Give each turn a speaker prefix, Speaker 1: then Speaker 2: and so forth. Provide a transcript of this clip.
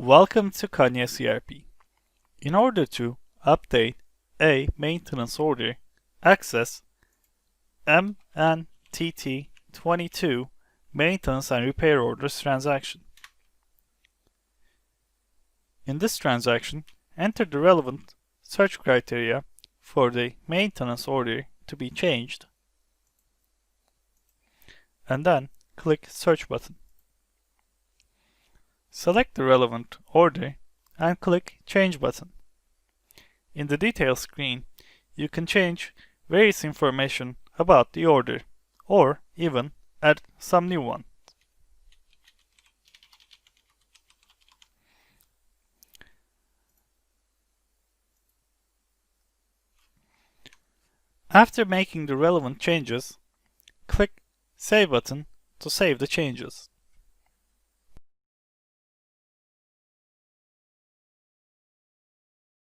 Speaker 1: Welcome to Kanye CRP. In order to update a maintenance order, access MNTT22 maintenance and repair orders transaction. In this transaction, enter the relevant search criteria for the maintenance order to be changed, and then click Search button. Select the relevant order and click Change button. In the details screen, you can change various information about the order, or even add some new one. After making the relevant changes, click Save button to save the changes.